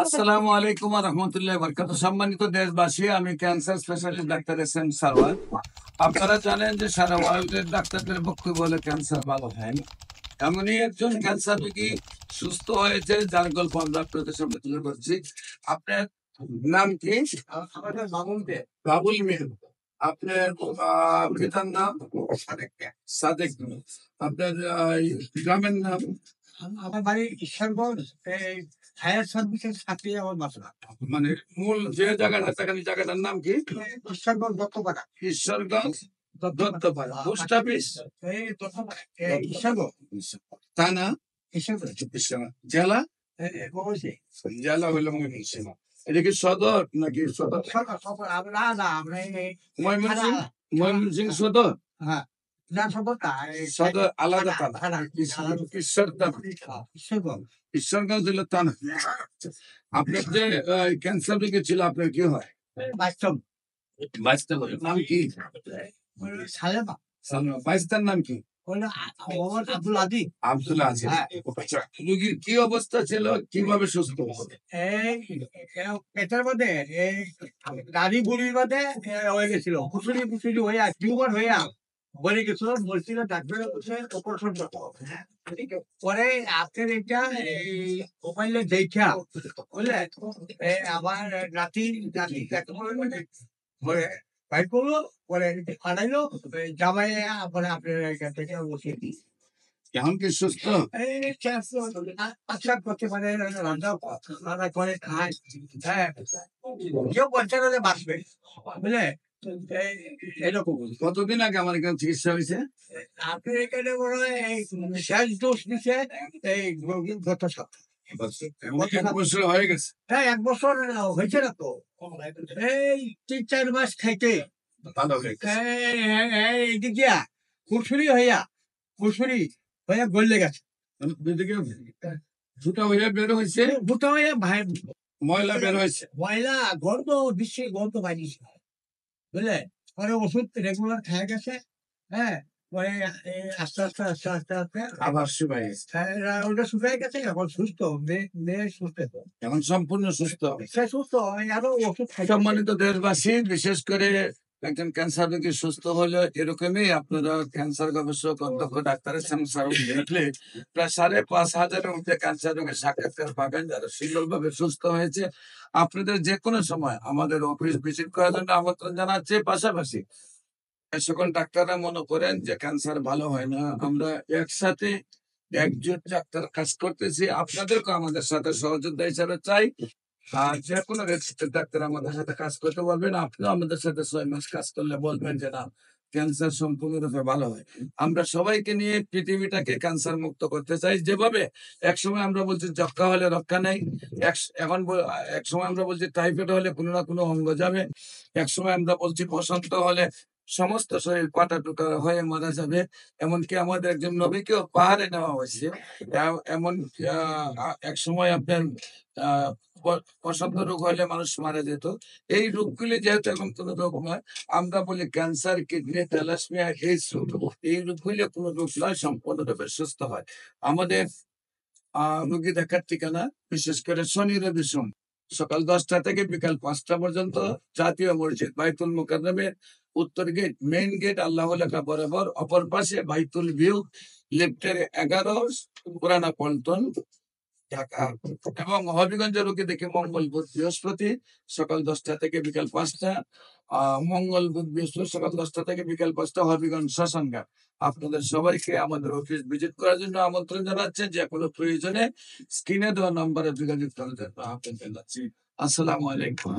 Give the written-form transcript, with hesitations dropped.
আসসালামু আলাইকুম ওয়া রাহমাতুল্লাহি ওয়া বারাকাতুহু। সম্মানিত দেশবাসী, আমি cancer specialist doctor SM. Sarwar. আপনারা জানেন যে সারা ওয়ার্ল্ডের ডাক্তারদের বক্তব্য হলো ক্যান্সার ভালো হয় না। এমনই একজন ক্যান্সার রোগী সুস্থ হয়েছে, যার গল্প আমরা আপনাদের সামনে তুলে ধরছি। আপনার নাম কি? আমাদের বাবুল মিয়া। আপনার পিতার নাম সাদেক মিয়া। আপনার গ্রামের নাম? আমার বাড়ি ঈশ্বরগঞ্জ, এই ফায়ার সার্ভিসের সাথে আমার বাসা। মানে মূল যে জায়গাটা থাকে, এই জায়গাটার নাম কি? ঈশ্বরগঞ্জ দত্তপাড়া। ঈশ্বরগঞ্জ দত্তপাড়া। পোস্ট অফিস এই দত্তপাড়া, এই ঈশ্বরগঞ্জ থানা ঈশ্বরগঞ্জ জেলা বলছি। জেলা হইল ময়মনসিংহ। এটা কি সদর নাকি সদর? সরকার সরকার আমরা না আমরা এই ময়মনসিংহ ময়মনসিংহ সদর? হ্যাঁ না সরকার সদর আলাদা থানা। থানা ঈশ্বর থানা। ঈশ্বরগঞ্জ ঈশ্বরগঞ্জ হইল থানা। আপনার যে ক্যান্সার রোগী ছিল, আপনার কি হয়? বাস্তব বাইশটা নাম কি? সালেমা সালমা। বাইশটার নাম কি? ওটা মোহাম্মদ আব্দুল আদি। আব্দুল আজিজ। হ্যাঁ। আচ্ছা, রোগীর কি অবস্থা ছিল, কিভাবে সুস্থ হলো? এই পেটের মধ্যে এই নারী বুড়ির মধ্যে হয়ে গেছিল, ফুসুরি ফুসুরি হইয়া টিউমার হইয়া বলে গেছিল, বলছিল ডাক্তারের কাছে অপারেশন করতে হবে। পরে আপনার এটা এই মোবাইলে দেখা বুঝলে আমার নাতি নাতি পরে বাইর করলো, পরে ফাটাইলো, জামাই পরে আপনার এখান থেকে বসিয়ে দিই। এখন কি সুস্থ? আচ্ছা করতে পারে, রান্না করে খায়। হ্যাঁ, কেউ বলছে না যে বাঁচবে, বুঝলে এরকম। কতদিন আগে আমার এখানে চিকিৎসা হয়েছে? আপনি এখানে মনে হয় এই শেষ ডোজ নিচ্ছে এই গত সপ্তাহে। এক বছর হয়ে গেছে। হ্যাঁ 1 বছর হয়েছে না তো, এই 3-4 মাস খাইতে ভালো হয়ে গেছে। এইদিক দিয়া কুসুরি হইয়া গলে গেছে, এদিকে দুটা হয়ে বের হয়েছে, বুটা হইয়া ভাই ময়লা বের হয়েছে। ময়লা গন্ধ, বিশ্বে গন্ধ বাড়িয়েছে, বুঝলে। পরে ওষুধ রেগুলার খেয়ে গেছে। হ্যাঁ, পরে আস্তে আস্তে আস্তে আস্তে আস্তে আবার শুকাই গেছে। ওটা শুকিয়ে গেছে, এখন সুস্থ, মেয়ে সুস্থ, এখন সম্পূর্ণ সুস্থ। সে সুস্থ আরো ওষুধ খাই। সম্মানিত দেশবাসী, বিশেষ করে একজন ক্যান্সার রোগী সুস্থ হলে এরকমই আপনারা ক্যান্সার গবেষক অধ্যক্ষ ডাক্তার এস.এম. সারওয়ার দেখলে প্রায় 5,500-এর মধ্যে ক্যান্সার রোগের সাক্ষাৎকার পাবেন, যারা সুন্দরভাবে সুস্থ হয়েছে। আপনাদের যে কোনো সময় আমাদের অফিস ভিজিট করার জন্য আমন্ত্রণ জানাচ্ছি। পাশাপাশি সকল ডাক্তাররা মনে করেন যে ক্যান্সার ভালো হয় না, আমরা একসাথে একজোট ডাক্তার কাজ করতেছি, আপনাদেরকে আমাদের সাথে সহযোগিতা হিসাবে চাই। আর যে কোনো রেজিস্টার ডাক্তার আমাদের সাথে কাজ করতে বলবেন, আপনিও আমাদের সাথে 6 মাস কাজ করলে বলবেন যে না, ক্যান্সার সম্পূর্ণরূপে ভালো হয়। আমরা সবাইকে নিয়ে পৃথিবীটাকে ক্যান্সার মুক্ত করতে চাই। যেভাবে একসময় আমরা বলছি যক্ষা হলে রক্ষা নেই, এখন একসময় আমরা বলছি টাইফয়েড হলে কোনো না কোনো অঙ্গ যাবে, একসময় আমরা বলছি বসন্ত হলে সমস্ত শরীর কাটা টুকা হয়ে মারা যাবে। এমনকি আমাদের একজন নবীকেও পাহাড়ে নেওয়া হয়েছে। এমন এক সময় আপনার বসন্ত রোগ হলে মানুষ মারা যেত। এই রোগগুলি যেহেতু এখন কোনো রোগ নয়, আমরা বলি ক্যান্সার, কিডনি, থ্যালাসেমিয়া, এইডস রোগ, এই রোগগুলি কোনো রোগ নয়, সম্পূর্ণরূপে সুস্থ হয়। আমাদের রোগী দেখার ঠিকানা বিশেষ করে শনি রবি সোম সকাল 10টা থেকে বিকাল 5টা পর্যন্ত জাতীয় মসজিদ বাইতুল মুকাররমের উত্তর গেট, মেইন গেট আল্লাহ লেখা বরাবর, অপর পাশে বাইতুল ভিউ, লিফটের 11, পুরানা পল্টন, ঢাকা। এবং হবিগঞ্জ রোগী দেখে মঙ্গল বুধ বৃহস্পতি সকাল 10টা থেকে বিকাল 5টা, মঙ্গল বুধ বৃহস্পতি সকাল 10টা থেকে বিকাল 5টা, হবিগঞ্জ শ্মশানঘাট। আপনাদের সবাইকে আমাদের অফিস ভিজিট করার জন্য আমন্ত্রণ জানাচ্ছেন। যে কোনো প্রয়োজনে স্ক্রিনে দেওয়া নম্বরে যোগাযোগ করার জন্য আহ্বান জানাচ্ছি। আসসালামু আলাইকুম।